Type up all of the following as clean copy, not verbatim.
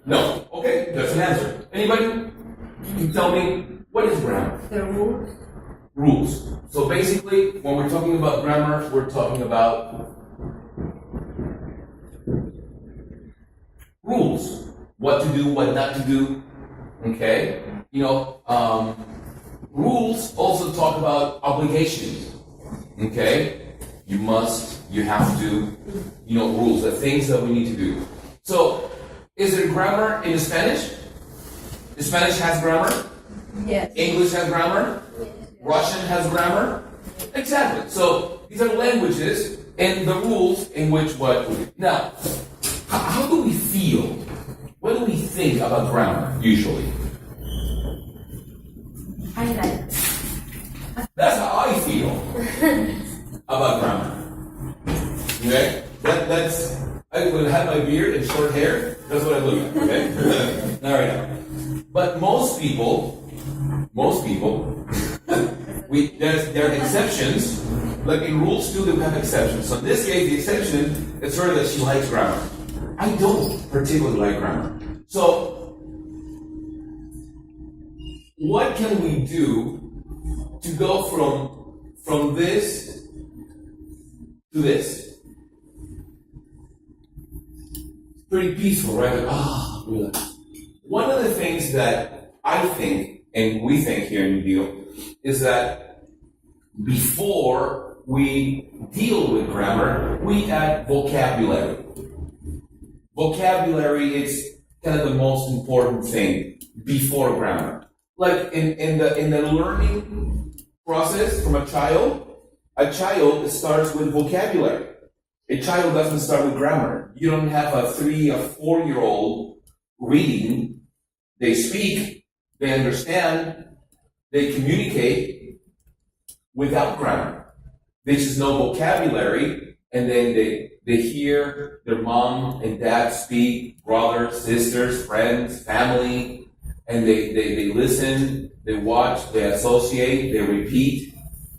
No. Okay, that's an answer. Anybody? You can tell me, what is grammar? The rules. Rules. So basically, when we're talking about grammar, we're talking about rules. What to do, what not to do. Okay? Rules also talk about obligations. Okay? You must, you have to, rules, the things that we need to do. So, is there grammar in Spanish? Spanish has grammar? Yes. English has grammar? Russian has grammar? Exactly. So, these are languages and the rules in which what we do. Now, how do we feel? What do we think about grammar, usually? I like. That's how I feel about grammar. Okay? That's I will have my beard and short hair. That's what I look at. Okay? All right. But most people, there are exceptions. Like in rules too, we have exceptions. So in this case, the exception is sort of that she likes grammar. I don't particularly like grammar. So, what can we do to go from this to this? Pretty peaceful, right? Relax. One of the things that I think, and we think here in New Deal, is that before we deal with grammar, we add vocabulary. Vocabulary is kind of the most important thing before grammar. Like in the learning process from a child starts with vocabulary. A child doesn't start with grammar. You don't have a 3 or 4-year-old reading. They speak, they understand, they communicate without grammar. They just know vocabulary, and then they hear their mom and dad speak, brothers, sisters, friends, family, and they listen, they watch, they associate, they repeat,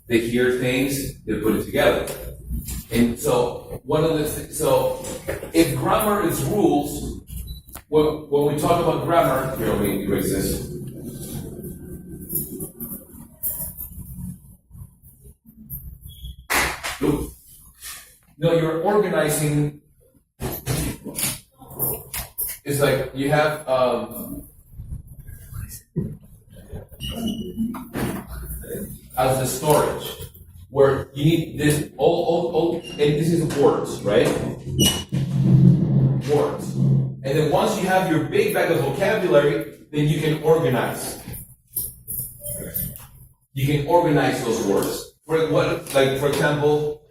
they hear things, they put it together. And so so if grammar is rules, when we talk about grammar, here, let me erase this. Oops. No, you're organizing. It's like you have as the storage, where you need this all, and this is words, right? Words. And then once you have your big bag of vocabulary, then you can organize. You can organize those words. For example,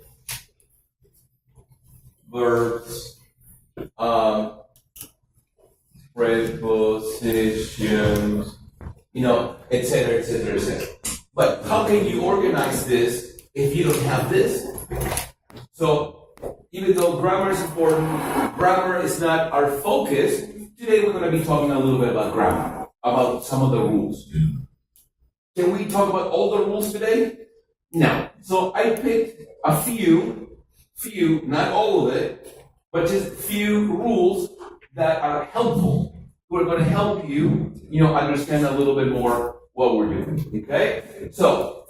verbs, prepositions, etc., etc., etc. But how can you organize this if you don't have this? So, even though grammar is important, grammar is not our focus. Today we're going to be talking a little bit about grammar, about some of the rules. Can we talk about all the rules today? No. So I picked a few, not all of it, but just few rules that are helpful, who are going to help you, understand a little bit more what we're doing. Okay? So,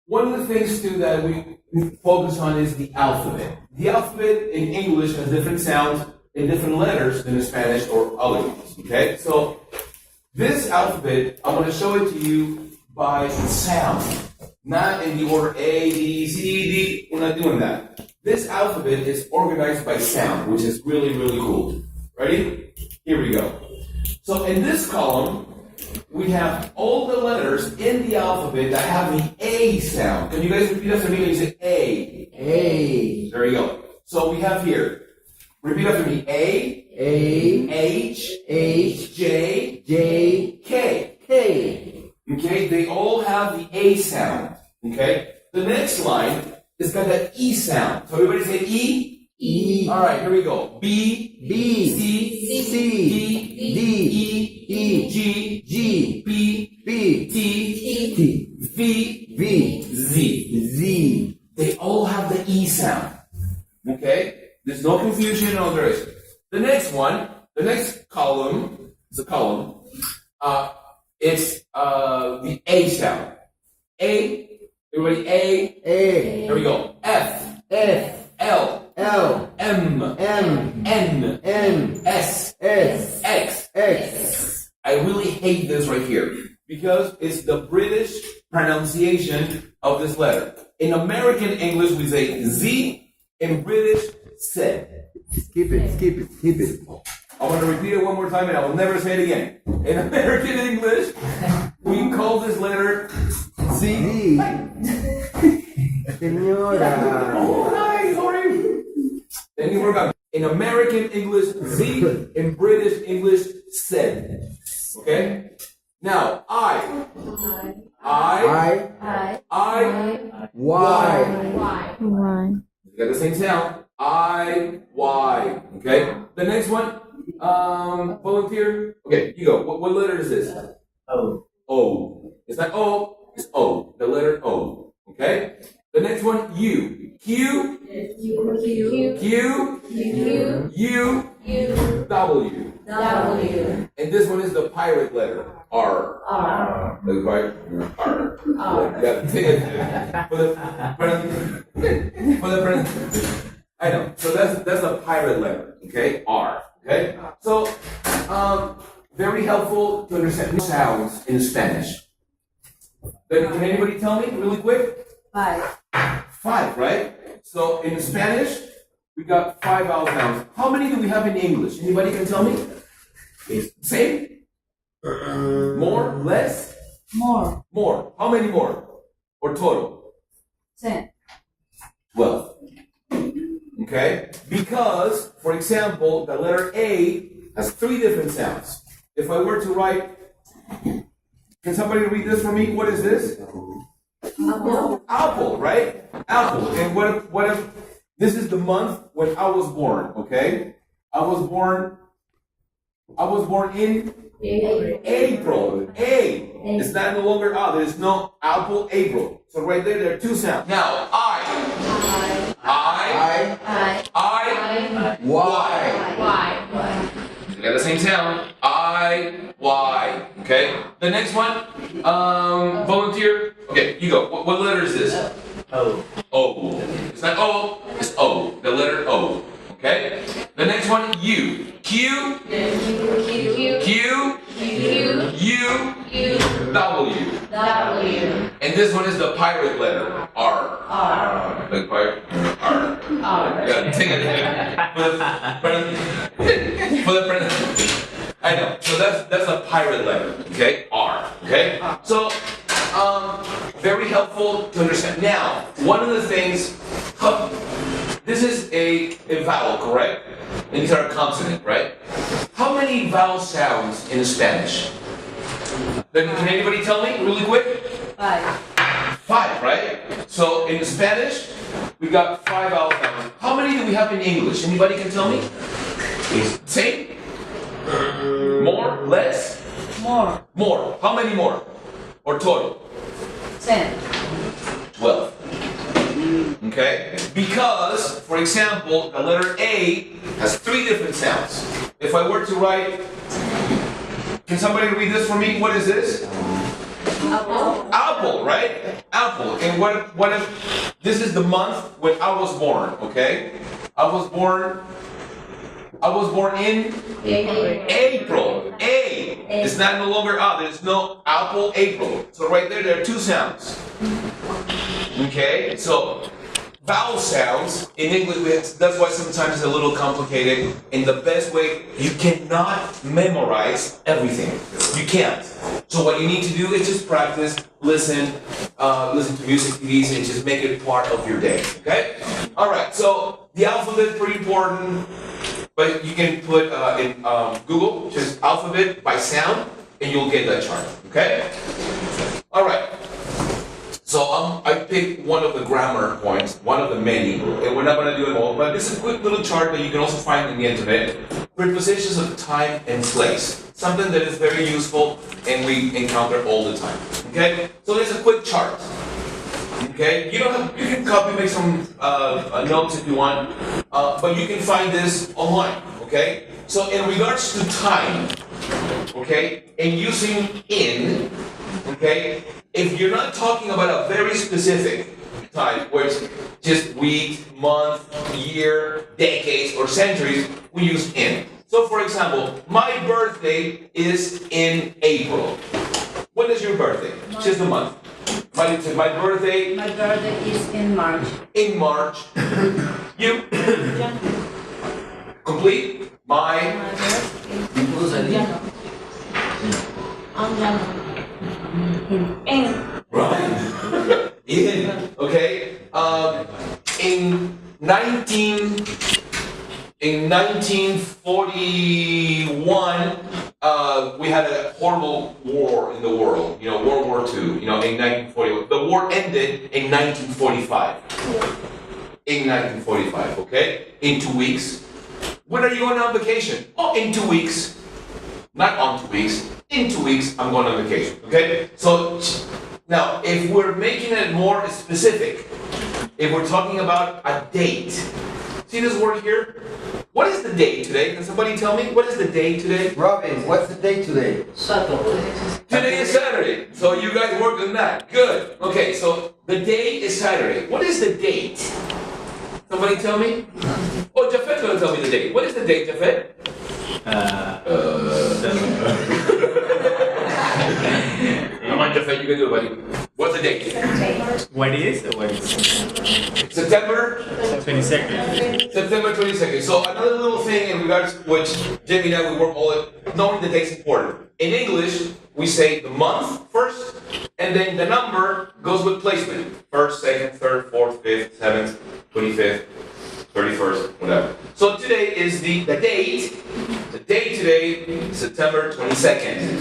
one of the things too that we focus on is the alphabet. The alphabet in English has different sounds and different letters than in Spanish or other ones. Okay? So, this alphabet, I want to show it to you by sound. Not in the order A, B, C, D. We're not doing that. This alphabet is organized by sound, which is really, really cool. Ready? Here we go. So in this column, we have all the letters in the alphabet that have the A sound. Can you guys repeat after me when you say A? A. There you go. So we have here, repeat after me, A, H, J, K. Okay, they all have the A sound. Okay? The next line has got that E sound. So everybody say E? E. Alright, here we go. B, C, D, E, G, B, T, V, Z. They all have the E sound. Okay? There's no confusion, no there is. The next one, the next column is a column. It's the A sound. A, everybody, A. A. There we go. F. F. L. L. M. M. N. N. S. S. X. X. I really hate this right here because it's the British pronunciation of this letter. In American English, we say Z. In British, Z. Skip it, skip it, skip it. I want to repeat it one more time and I will never say it again. In American English, we call this letter Z. Z. Señora. Oh, hi, sorry. Then you work out. In American English, Z. In British English, Z. Okay? Now, I. Y. You got the same sound. I, Y. Okay? The next one, volunteer. Okay, you go. What letter is this? O. O. It's not O, it's O. The letter O. Okay? The next one, U. Q. Q. U. W. And this one is the pirate letter. R. The pirate. R. You gotta take it for the present. I know. So that's a pirate letter. Okay? R. Okay? So, very helpful to understand sounds in Spanish. Then, can anybody tell me really quick? 5. 5, right? So in Spanish, we got 5 vowel sounds. How many do we have in English? Anybody can tell me? Same? More? Less? More. More. How many more? Or total? 10. 12. Okay? Because, for example, the letter A has 3 different sounds. If I were to write, can somebody read this for me? What is this? Apple. Apple, right? Apple. And what if this is the month when I was born, okay? I was born in April. A. It's not no longer A. There's no Apple, April. So right there are 2 sounds. Now, I. Y. You got the same sound. I, Y. Okay? The next one, volunteer. Okay, you go. What letter is this? O. O. It's not O, it's O. The letter O. Okay? The next one, U. Q. U. W. And this one is the pirate letter. R. The pirate. R. Yeah, take it. For the present. I know. So that's a pirate letter. Okay? R. Okay? So, very helpful to understand. Now, one of the things, this is a vowel, correct? And these are a consonant, right? How many vowel sounds in Spanish? Then can anybody tell me really quick? 5. 5, right? So in Spanish, we got 5 vowel sounds. How many do we have in English? Anybody can tell me? Same? More? Less? More. More. How many more? Or total? 10. 12. Okay? Because, for example, the letter A has 3 different sounds. If I were to write, can somebody read this for me? What is this? Apple. Apple, right? Apple. And what if this is the month when I was born, okay? I was born in April. A. It's not no longer A. There's no Apple, April. So right there are 2 sounds. Okay? So vowel sounds in English, that's why sometimes it's a little complicated. In the best way, you cannot memorize everything. You can't. So what you need to do is just practice, listen to music CDs, and just make it part of your day. Okay? All right. So the alphabet is pretty important, but you can put in Google just alphabet by sound, and you'll get that chart. Okay? All right. So I picked one of the grammar points, one of the many, and we're not going to do it all, but this is a quick little chart that you can also find in the internet. Prepositions of time and place, something that is very useful and we encounter all the time. Okay, so there's a quick chart. Okay, you can copy, make some notes if you want, but you can find this online. okay? So in regards to time, okay, and using in, okay, if you're not talking about a very specific time, where it's just week, month, year, decades, or centuries, we use in. So for example, my birthday is in April. When is your birthday? Just a month. My birthday. My birthday is in March. In March. You. Complete. My. Right. In. Okay. In 1941, we had a horrible war in the world. You know, World War II. You know, in 1941. The war ended in 1945. In 1945. Okay. In 2 weeks. When are you going on vacation? Oh, in 2 weeks. Not on 2 weeks. In 2 weeks, I'm going on vacation. Okay? So, now, if we're making it more specific, if we're talking about a date, see this word here? What is the date today? Can somebody tell me? What is the date today? Robin, what's the date today? Saturday. Today is Saturday. So you guys worked on that. Good. Okay, so the day is Saturday. What is the date? Somebody tell me? Oh, Jafet's gonna tell me the date. What is the date, Jafet? Come on, Jafet, you can do it, buddy. What's the date? What is? September 22nd. September 22nd. So another little thing in regards to which Jimmy and I we work all it, knowing the date's important. In English, we say the month first, and then the number goes with placement. First, second, third, fourth, fifth, seventh, 25th, 31st, whatever. So today is the date. The date today, September 22nd,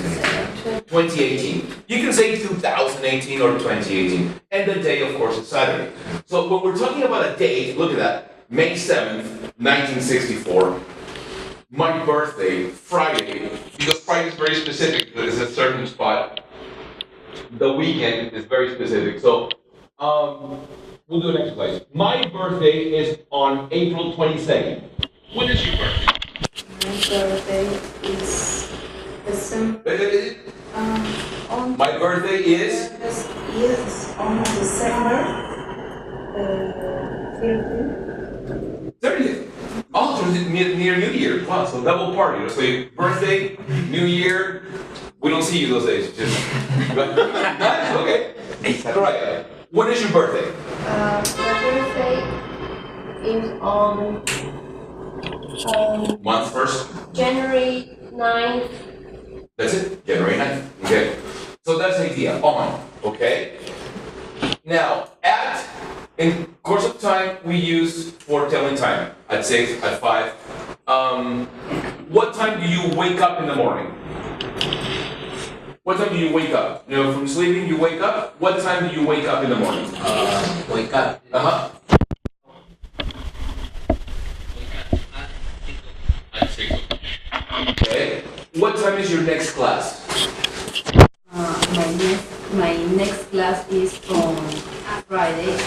2018. You can say 2018 or 2018. And the day, of course, is Saturday. So when we're talking about a date, look at that. May 7th, 1964. My birthday, Friday, because Friday is very specific. It's a certain spot. The weekend is very specific. So, we'll do an exercise. My birthday is on April 22nd. When is your birthday? My birthday is December. My birthday is On December 30th. 30th. Oh, so it's near New Year. Wow, so double party. So your birthday, New Year. We don't see you those days. Just nice. Okay. All right. When is your birthday? My birthday is on Month first. January 9th. That's it. January 9th. Okay. So that's the idea. On. Okay. Now, in course of time, we use for telling time. At 6, at 5. What time do you wake up in the morning? What time do you wake up? You know, from sleeping, you wake up. What time do you wake up in the morning? Wake up. At 6. Okay. What time is your next class? My next class is on Friday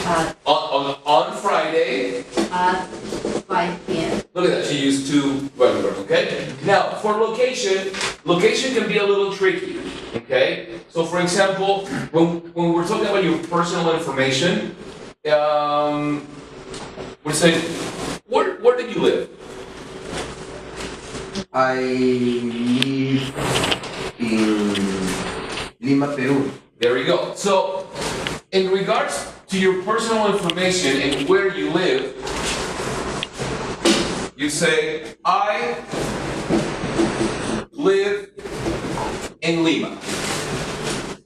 On Friday. at 5 p.m. Look at that, she used 2 regular, okay? Now, for location can be a little tricky, okay? So for example, when we're talking about your personal information, we say, where did you live? I live in Lima, Peru. There you go. So, in regards to your personal information and where you live, you say, I live in Lima.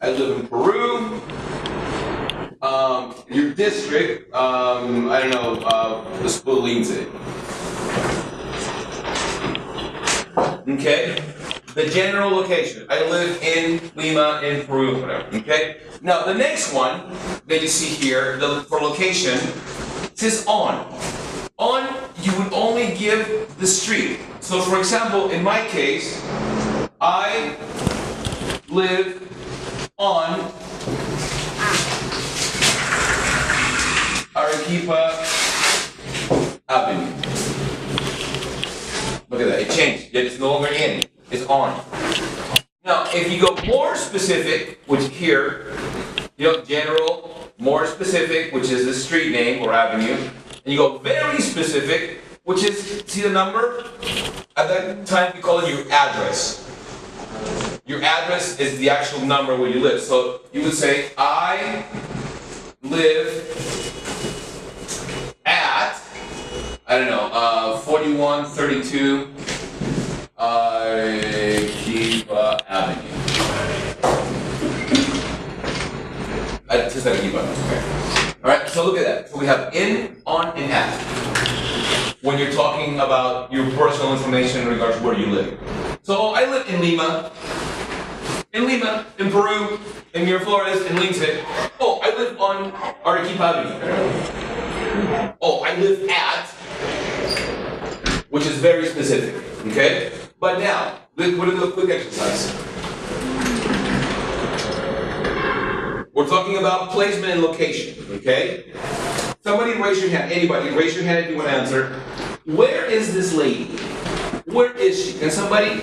I live in Peru. Your district, I don't know, the school leads it. Okay? The general location. I live in Lima, in Peru, whatever. Okay? Now, the next one that you see here, for location, says on. On, you would only give the street. So, for example, in my case, I live on Arequipa Avenue. But at that. It changed. Yet it's no longer in. It's on. Now, if you go more specific, which here, general, more specific, which is the street name or avenue, and you go very specific, which is, see the number? At that time, we call it your address. Your address is the actual number where you live. So you would say, I live at, 4132 Kiva Avenue. Just like Kiva. Okay. All right, so look at that. So we have in, on, and at. When you're talking about your personal information in regards to where you live. So I live in Lima, in Peru, in Miraflores, in Lince. Oh, I live on Arequipa Avenue. Oh, I live at, which is very specific, okay? But now, we're going to do a quick exercise. We're talking about placement and location, okay? Somebody raise your hand. Anybody, raise your hand if you want to answer. Where is this lady? Where is she? Can somebody?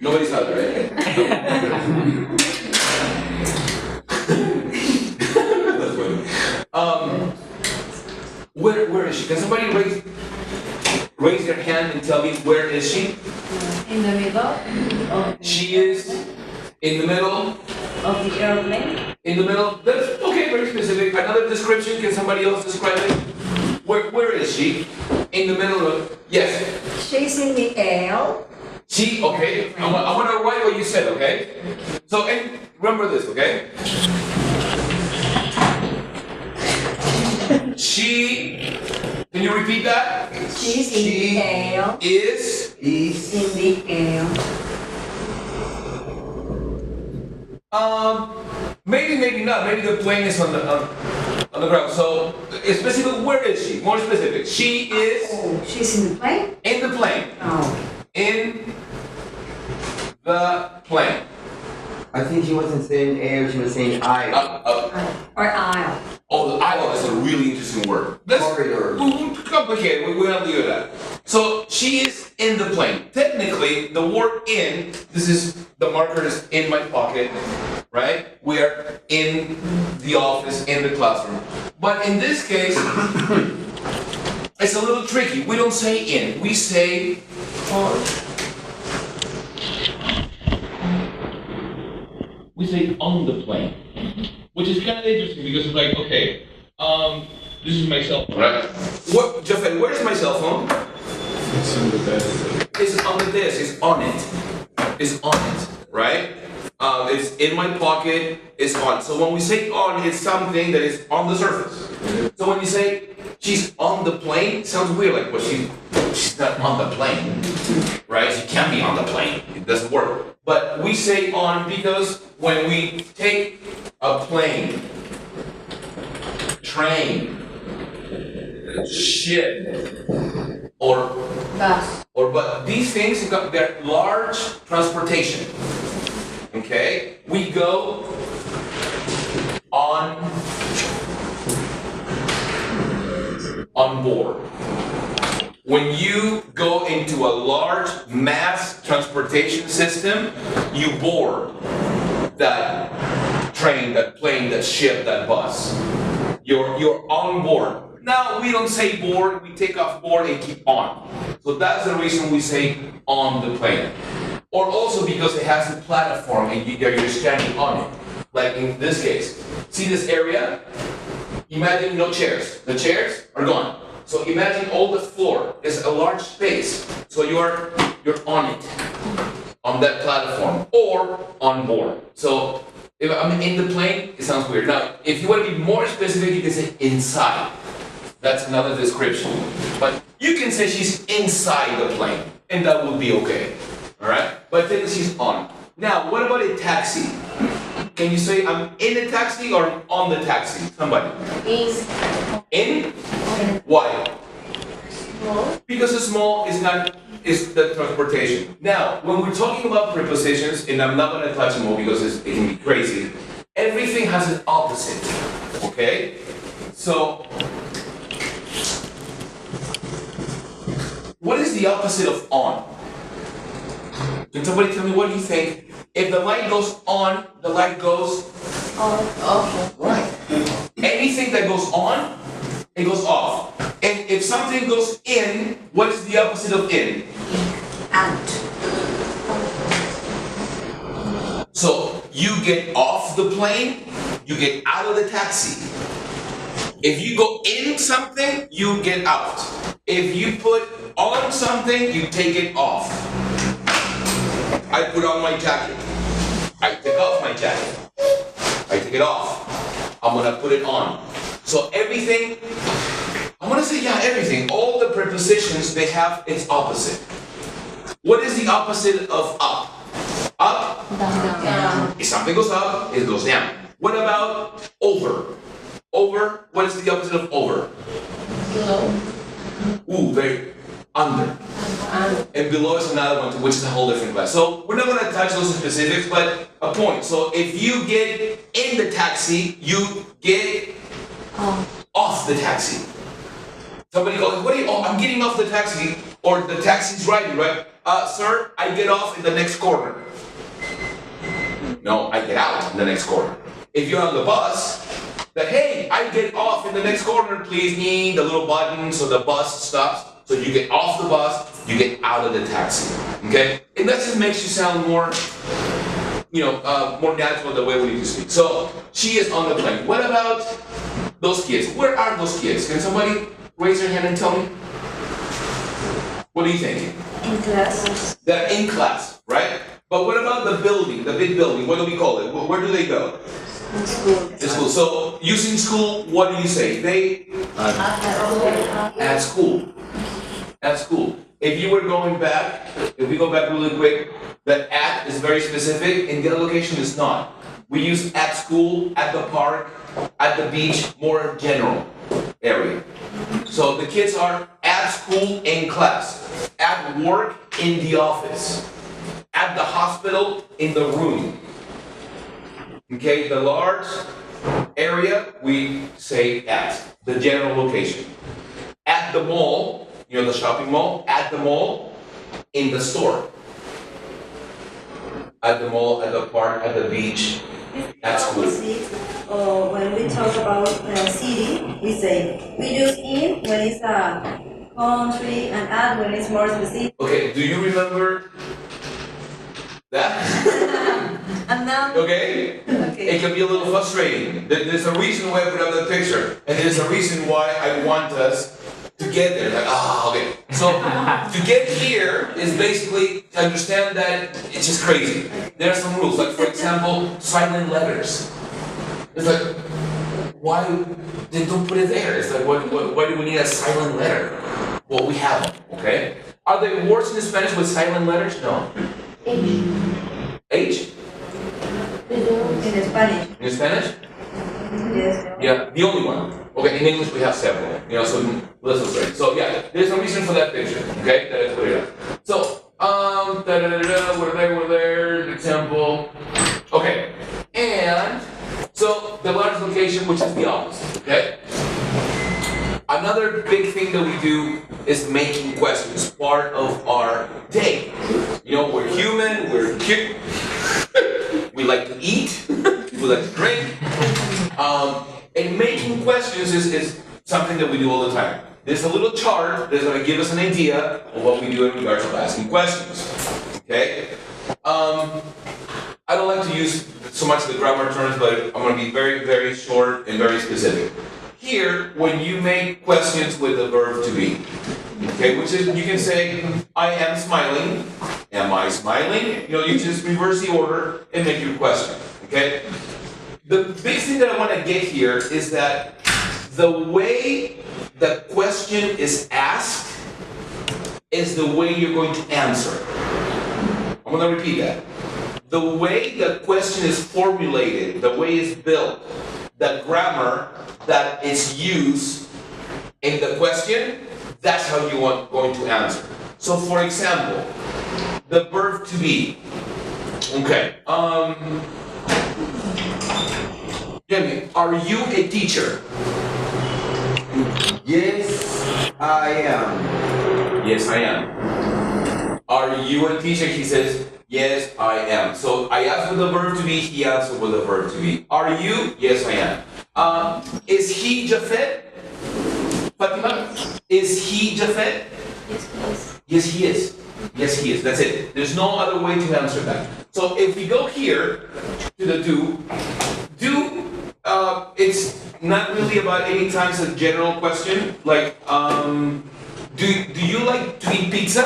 Nobody saw that, right? That's funny. Where is she? Can somebody raise their hand and tell me where is she? In the middle of She is in the middle of the airplane. In the middle. That's okay, very specific. Another description. Can somebody else describe it? Where is she? In the middle of. Yes. She's in the air. She. Okay. I want to write what you said. Okay. So and remember this. Okay. She. Can you repeat that? She's in the air. Is In the air. Maybe not. Maybe the plane is on the ground. So, specifically, where is she? More specific. She is. Oh, she's in the plane? In the plane. Oh. In the plane. I think she wasn't saying air, she was saying aisle. Or aisle. Oh, the aisle is a really interesting word. That's Corridor. complicated. We're gonna leave it at that. So she is in the plane. Technically, the word "in." This is the marker is in my pocket, right? We are in the office, in the classroom. But in this case, it's a little tricky. We don't say "in." We say "on." We say "on the plane," which is kind of interesting because it's like, okay, this is my cell phone, right? What, Jafet, where is my cell phone? It's on the desk. It's on the desk. It's on it. It's on it, right? It's in my pocket. It's on. So when we say "on," it's something that is on the surface. So when you say she's on the plane, it sounds weird. Like, well, she's not on the plane, right? She can't be on the plane. It doesn't work. But we say "on" because when we take a plane, train, ship, or but these things, they're large transportation. Okay? We go on board. When you go into a large mass transportation system, you board that train, that plane, that ship, that bus. You're on board. Now we don't say board, we take off board and keep on. So that's the reason we say on the plane. Or also because it has a platform and you're standing on it. Like in this case. See this area? Imagine no chairs. The chairs are gone. So imagine all the floor is a large space. So you're on it. On that platform. Or on board. So if I'm in the plane, it sounds weird. Now, if you want to be more specific, you can say inside. That's another description. But you can say she's inside the plane, and that would be okay. All right? But then she's on. Now, what about a taxi? Can you say I'm in a taxi or I'm on the taxi? Somebody. In? Why? Because it's small is the transportation. Now, when we're talking about prepositions, and I'm not going to touch them all because it can be crazy, everything has an opposite. Okay? So, the opposite of on? Can somebody tell me, what do you think? If the light goes on, the light goes Off. right. Anything that goes on, it goes off. And if something goes in, what is the opposite of in? Out. So you get off the plane, you get out of the taxi. If you go in something, you get out. If you put on something, you take it off. I put on my jacket. I take off my jacket. I take it off. I'm gonna put it on. So everything, I'm gonna say, yeah, everything. All the prepositions, they have its opposite. What is the opposite of up? Up. Down. If something goes up, it goes down. What about over? Over, what is the opposite of over? Below. Ooh, very under. And below is another one, which is a whole different class. So we're not going to touch those specifics, but a point. So if you get in the taxi, you get off the taxi. Somebody goes, what are you, oh, I'm getting off the taxi, or the taxi's riding, right? Sir, I get off in the next corner. No, I get out in the next corner. If you're on the bus, hey, I get off in the next corner, please, need the little button so the bus stops. So you get off the bus, you get out of the taxi, okay? And that just makes you sound more, more natural the way we need to speak. So she is on the plane. What about those kids? Where are those kids? Can somebody raise their hand and tell me? What do you think? In class. They're in class, right? But what about the building, the big building? What do we call it? Where do they go? In school. In school. So using school, what do you say? They at school. At school. If you were going back, if we go back really quick, the at is very specific and the other location is not. We use at school, at the park, at the beach, more general area. So the kids are at school in class, at work in the office, at the hospital in the room. Okay, the large area we say at, the general location. At the mall, the shopping mall, at the mall, in the store. At the mall, at the park, at the beach, at school. Or when we talk about city, we say we use in when it's a country and at when it's more specific. Okay, do you remember that? And now, Okay? It can be a little frustrating. There's a reason why I put up that picture, and there's a reason why I want us to get there. Like, okay. So to get here is basically to understand that it's just crazy. There are some rules, like for example, silent letters. It's like, why they don't put it there? It's like, why do we need a silent letter? Well, we have them, okay? Are there words in Spanish with silent letters? No. H? in Spanish, In Spanish? yes. Yeah, the only one. Okay, in English we have several. So let's illustrate. So yeah, there's a reason for that picture. Okay, that is what it is. So we're there. Example. Okay, and so the large location, which is the opposite. Okay. Another big thing that we do is making questions, part of our day. We're human. We're cute. We like to eat. We like to drink. And making questions is something that we do all the time. There's a little chart that's going to give us an idea of what we do in regards to asking questions. Okay? I don't like to use so much the grammar terms, but I'm going to be very, very short and very specific. Here, when you make questions with the verb to be, okay, which is, you can say, I am smiling. Am I smiling? You just reverse the order and make your question. Okay? The big thing that I want to get here is that the way the question is asked is the way you're going to answer. I'm going to repeat that. The way the question is formulated, the way it's built, the grammar that is used in the question, that's how you are going to answer. So for example, the verb to be. Okay. Jamie, are you a teacher? Yes, I am. Yes, I am. Are you a teacher? He says, yes, I am. So I asked with the verb to be, he answered with the verb to be. Are you? Yes, I am. Is he Jafet? Fatima? Is he Jafet? Yes, please. Yes, he is. Yes, he is. That's it. There's no other way to answer that. So if we go here to the do, it's not really about any times a general question. Like, do you like to eat pizza?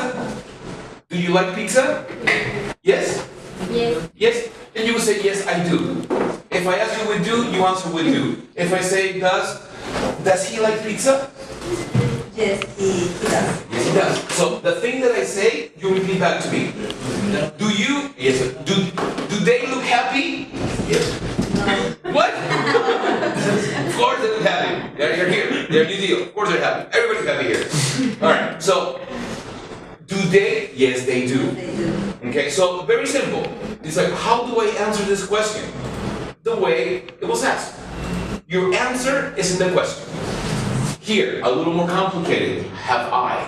Do you like pizza? Yes? Yes. Yes? And you will say, yes, I do. If I ask you would do, you answer would do. If I say does he like pizza? Yes, he does. Yes, he does. So the thing that I say, you repeat back to me. Do you? Yes. Do they look happy? Yes. What? Of course they look happy. They're here. They're New Deal. Of course they're happy. Everybody's happy here. All right. So, do they? Yes, they do. They do. Okay. So very simple. It's like, how do I answer this question? The way it was asked. Your answer is in the question. Here, a little more complicated. Have I?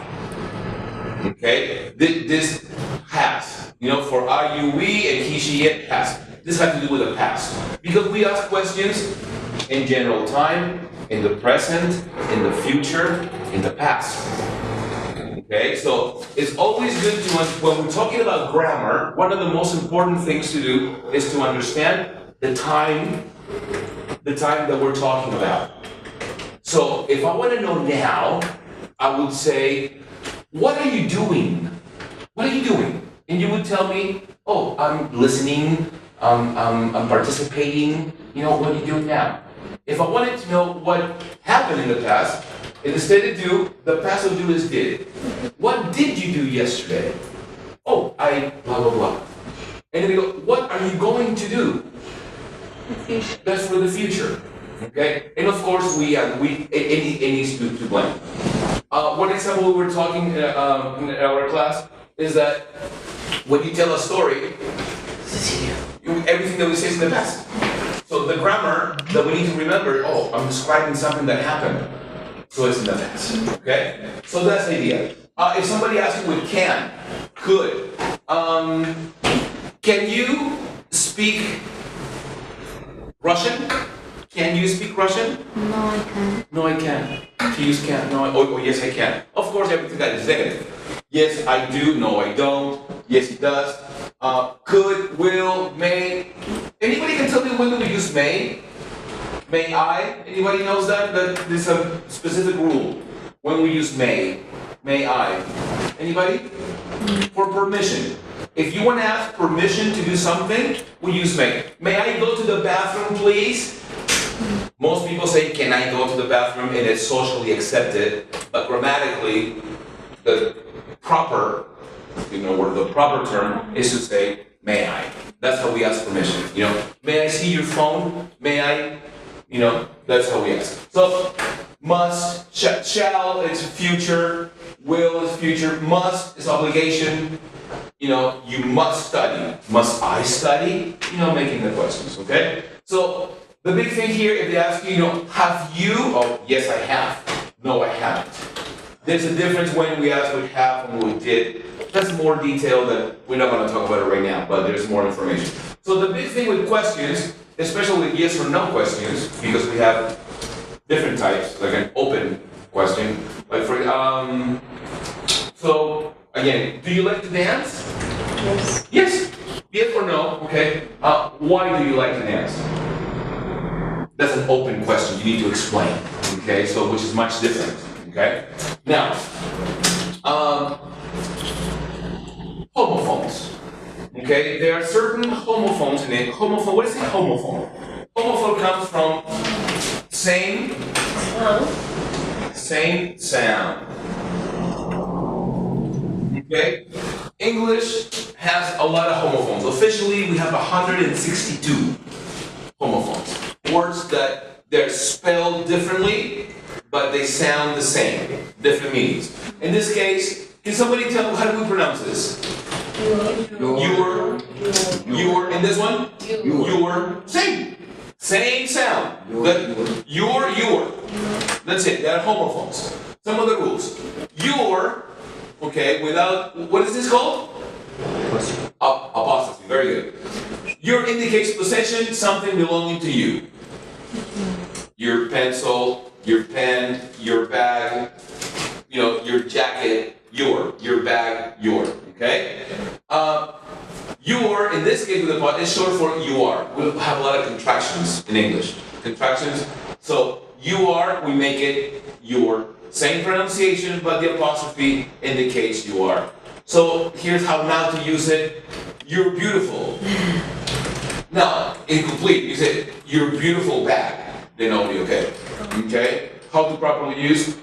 Okay. This has. For I, you, we, and he, she, it has. This has to do with the past. Because we ask questions in general time, in the present, in the future, in the past. Okay, so it's always good to, when we're talking about grammar, one of the most important things to do is to understand the time that we're talking about. So if I want to know now, I would say, what are you doing? What are you doing? And you would tell me, oh, I'm listening, I'm participating, what are you doing now? If I wanted to know what happened in the past, instead of do, the past of do is did. What did you do yesterday? Oh, I blah, blah, blah. And then we go, what are you going to do? That's for the future. Okay? And of course, it needs to blend. One example we were talking in our class is that when you tell a story, everything that we say is in the past. So the grammar that we need to remember, oh, I'm describing something that happened. So it's in the past. Okay? So that's the idea. If somebody asks you with can, could, can you speak Russian? Can you speak Russian? No, I can't. No, I can't. To use can. No, oh, yes, I can. Of course, everything that is negative. Yes, I do. No, I don't. Yes, he does. Could, will, may. Anybody can tell me when do we use may? May I? Anybody knows that? That there's a specific rule. When we use may I? Anybody? For permission. If you want to ask permission to do something, we use may. May I go to the bathroom, please? Most people say, can I go to the bathroom? And it's socially accepted. But grammatically, the proper term is to say, may I? That's how we ask permission. May I see your phone? May I? That's how we ask. So, must, shall is future, will is future, must is obligation. You must study. Must I study? Making the questions, okay? So, the big thing here, if they ask you, have you? Oh, yes, I have. No, I haven't. There's a difference when we ask what have and what we did. That's more detail that we're not going to talk about it right now, but there's more information. So the big thing with questions, especially with yes or no questions, because we have different types, like an open question. Like for so again, do you like to dance? Yes. Yes. Yes or no? Okay. Why do you like to dance? That's an open question. You need to explain. Okay. So which is much different. Okay. Now, homophones. Okay. There are certain homophones in it. Homophone. What is a homophone? Homophone comes from same sound. Okay? English has a lot of homophones. Officially, we have 162 homophones. Words that they're spelled differently, but they sound the same. Different meanings. In this case, can somebody tell me how do we pronounce this? Your. In this one? Your. Same sound. Your. That's it. They're homophones. Some of the rules. Your. Okay. okay, without, what is this called? Apostrophe, very good. Your indicates possession, something belonging to you. Your pencil, your pen, your bag, your jacket, your bag, your, okay? Your, in this case with the part, is short for you are. We have a lot of contractions in English. Contractions. So you are, we make it your. Same pronunciation, but the apostrophe indicates you are. So here's how now to use it. You're beautiful. Now, incomplete, you say, your beautiful bag. Then only okay. Okay? How to properly use?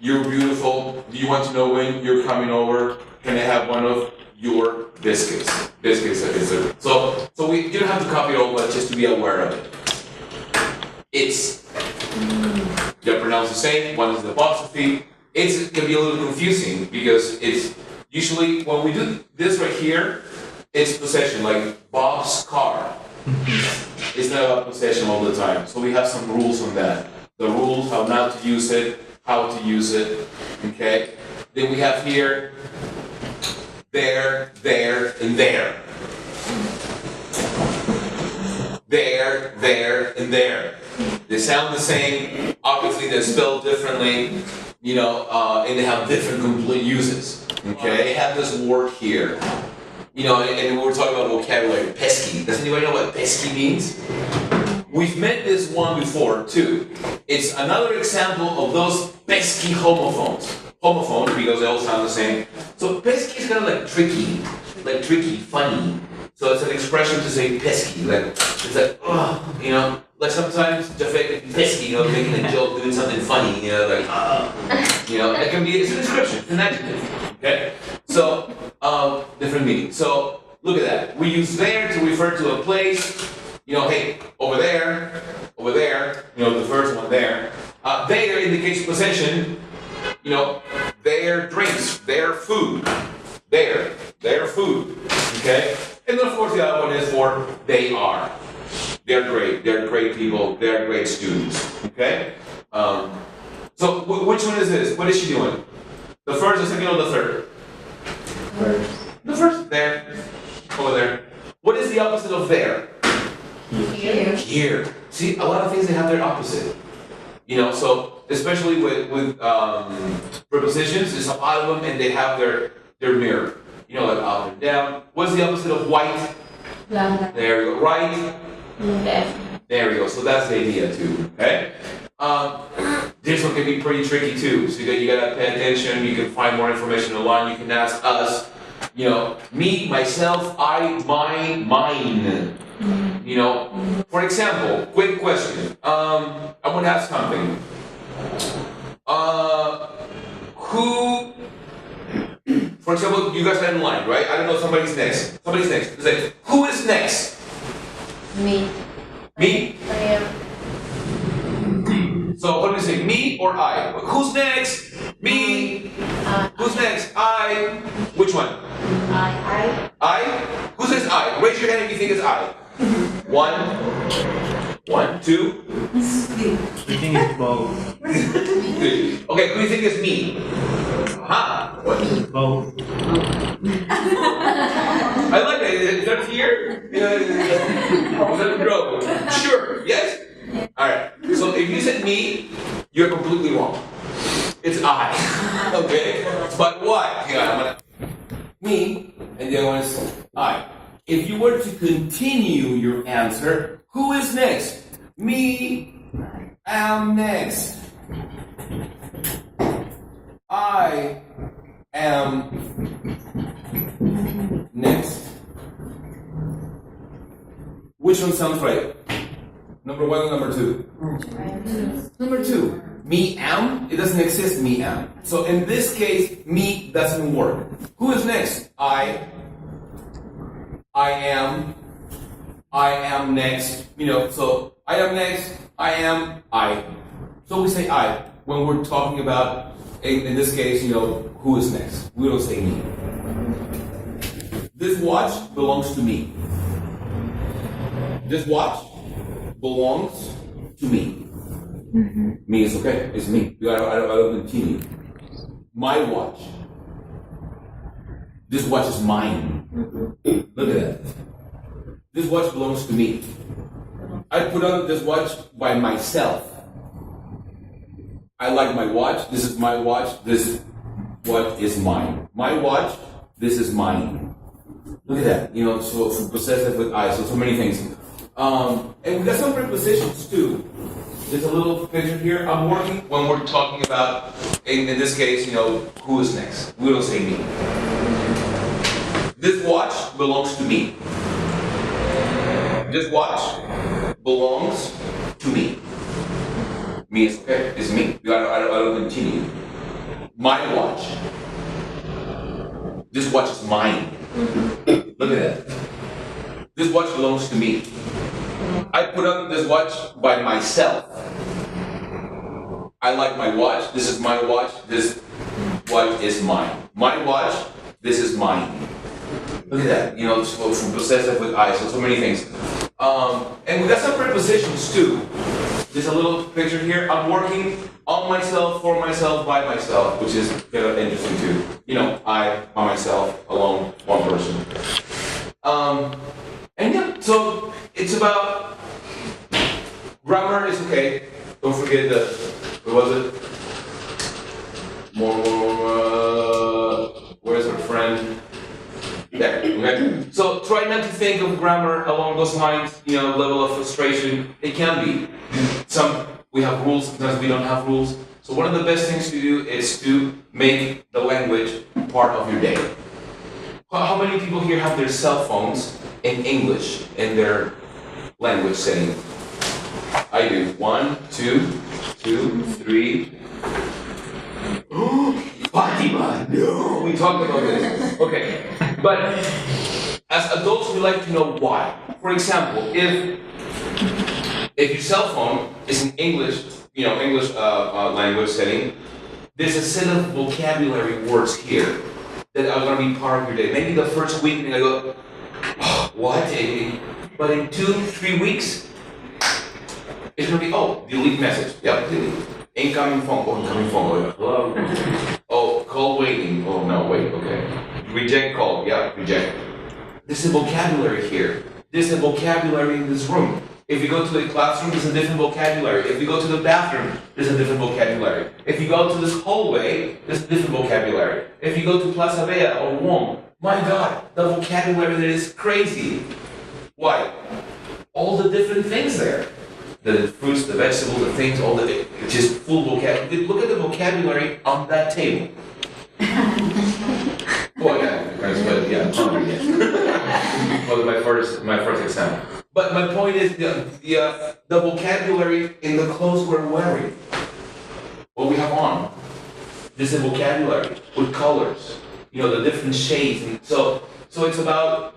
You're beautiful. Do you want to know when you're coming over? Can I have one of your biscuits? Biscuits is it. So you don't have to copy it all, but just to be aware of it. It's. They're pronounced the same. One is the apostrophe. It can be a little confusing because it's usually when we do this right here, it's possession, like Bob's car. It's not about possession all the time. So we have some rules on that. The rules, how not to use it, how to use it. Okay. Then we have here there, and there. There, and there. They sound the same. Obviously, they're spelled differently, and they have different complete uses. Okay, they have this word here, and we're talking about vocabulary. Pesky. Does anybody know what pesky means? We've met this one before too. It's another example of those pesky homophones. Homophones because they all sound the same. So pesky is kind of like tricky, funny. So it's an expression to say pesky, it's like, like sometimes pesky, making a joke, doing something funny, it can be, it's an description, it's an adjective, okay? So, different meaning. So, look at that. We use there to refer to a place, hey, over there, the first one there. There indicates possession, their drinks, their food, their food, okay? And then of course the other one is for they are. They're great people, they're great students, okay? So which one is this? What is she doing? The first, the second, or the third? First. The first, there, over there. What is the opposite of there? Here. See, a lot of things they have their opposite. So especially with prepositions, there's a lot of them and they have their mirror. Like up and down. What's the opposite of white? Blanca. There we go. Right? Left. There we go. So that's the idea too. Okay? This one can be pretty tricky too. So you gotta pay attention. You can find more information online. You can ask us. Me, myself, I, mine. For example, quick question. I want to ask something. Who? For example, you guys are in line, right? I don't know, somebody's next. It's like, who is next? Me. Me? I am. So what do we say, me or I? Who's next? Me. Who's next? I. Which one? I. I? Who says I? Raise your hand if you think it's I. 1, 2. I think it's both. Okay, who do you think is me? What? Both. I like that. Is that here? Is that a row? Sure. Yes? Alright. So if you said me, you're completely wrong. It's I. Okay? But what? Me, and the other one is I. If you were to continue your answer, who is next? Me am next. I am next. Which one sounds right? Number 1 or number 2? Number 2. Me am, it doesn't exist, me am. So in this case, me doesn't work. Who is next? I am next. So I am next, I am, I. So we say I when we're talking about, in this case, who is next. We don't say me. This watch belongs to me. This watch belongs to me. Me is okay. It's me. I don't continue. My watch. This watch is mine. Look at that. This watch belongs to me. I put on this watch by myself. I like my watch. This is my watch. This watch is mine. My watch. This is mine. Look at that. You know, so possessive with I. So many things. And we got some prepositions too. There's a little picture here. I'm working when we're talking about, in this case, you know, who is next. We don't say me. This watch belongs to me. This watch belongs to me. Me is okay. It's me. I don't continue. My watch. This watch is mine. Look at that. This watch belongs to me. I put on this watch by myself. I like my watch. This is my watch. This watch is mine. My watch. This is mine. Look at that. You know, so from possessive with I. So many things. And we got some prepositions too. There's a little picture here. I'm working on myself, for myself, by myself, which is kind of interesting too. You know, I, by myself, alone, one person. And yeah, so it's about grammar is okay. Don't forget the, what was it? Where's our friend? There, okay. So try not to think of grammar along those lines, you know, level of frustration. It can be. We have rules, sometimes we don't have rules. So one of the best things to do is to make the language part of your day. How many people here have their cell phones in English in their language setting? I do. 1, 2, 3. Fatima, no! We talked about this. Okay. But as adults, we like to know why. For example, if your cell phone is in English, you know, English language setting, there's a set of vocabulary words here that are going to be part of your day. Maybe the first week, you're going to go, oh, what? But in 2-3 weeks, it's going to be, oh, delete message. Yeah, delete. Incoming phone. Oh, incoming phone. Hello. Oh, call waiting. Oh, no, wait, okay. Reject call. Yeah, reject. There's a vocabulary here. There's a vocabulary in this room. If you go to a classroom, there's a different vocabulary. If you go to the bathroom, there's a different vocabulary. If you go to this hallway, there's a different vocabulary. If you go to Plaza Vea or Wong, my God, the vocabulary there is crazy. Why? All the different things there. The fruits, the vegetables, the things, all the, it's just full vocabulary. Look at the vocabulary on that table. Oh yeah, I'm hungry yet. Well, my first example. But my point is the vocabulary in the clothes we're wearing, what we have on. There's a vocabulary with colors, you know, the different shades. And so it's about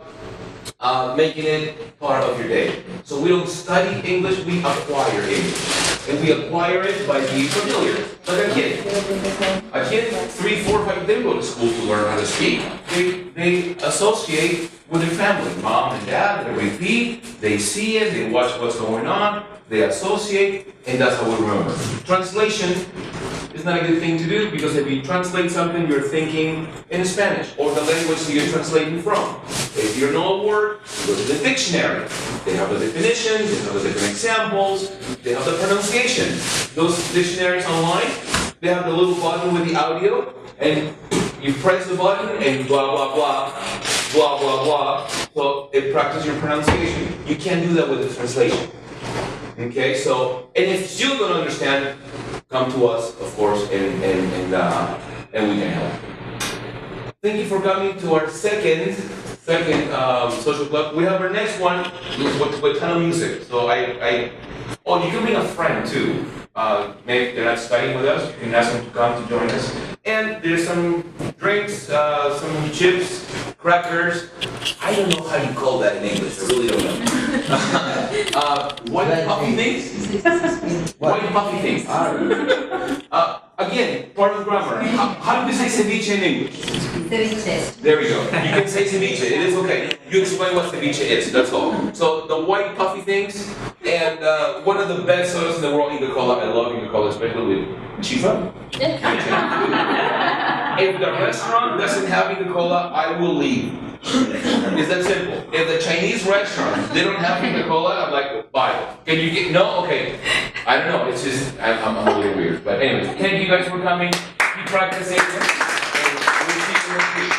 making it part of your day. So we don't study English, we acquire English. And we acquire it by being familiar. Like a kid. A kid, 3, 4, 5, they don't go to school to learn how to speak. They associate with their family. Mom and dad, they repeat, they see it, they watch what's going on, they associate, and that's how we remember. Translation is not a good thing to do because if you translate something, you're thinking in Spanish or the language that you're translating from. If you know a word, you go to the dictionary. They have the definitions, they have the different examples, they have the pronunciation. Those dictionaries online, they have the little button with the audio, and you press the button and blah, blah, blah, blah, blah, blah. So it practices your pronunciation. You can't do that with the translation. Okay, so, and if you still don't understand, come to us, of course, and we can help. Thank you for coming to our second social club. We have our next one with ton of music. So you can bring a friend too. Maybe they're not studying with us. You can ask them to come to join us. And there's some drinks, some chips, crackers. I don't know how you call that in English. I really don't know. White puffy things? White puffy things. Again, part of grammar. How do we say ceviche in English? Ceviche. There we go. You can say ceviche. It is okay. You explain what ceviche is. That's all. So the white puffy things and one of the best sodas in the world, Inca Cola. I love Inca Cola, especially with chifa. If the restaurant doesn't have pina cola, I will leave. It's that simple. If the Chinese restaurant, they don't have pina cola, I'm like, bye. Can you get, no? Okay. I don't know, it's just, I'm a little weird. But anyways, thank you guys for coming. Keep practicing. And we'll see you next week.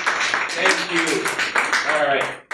Thank you. All right.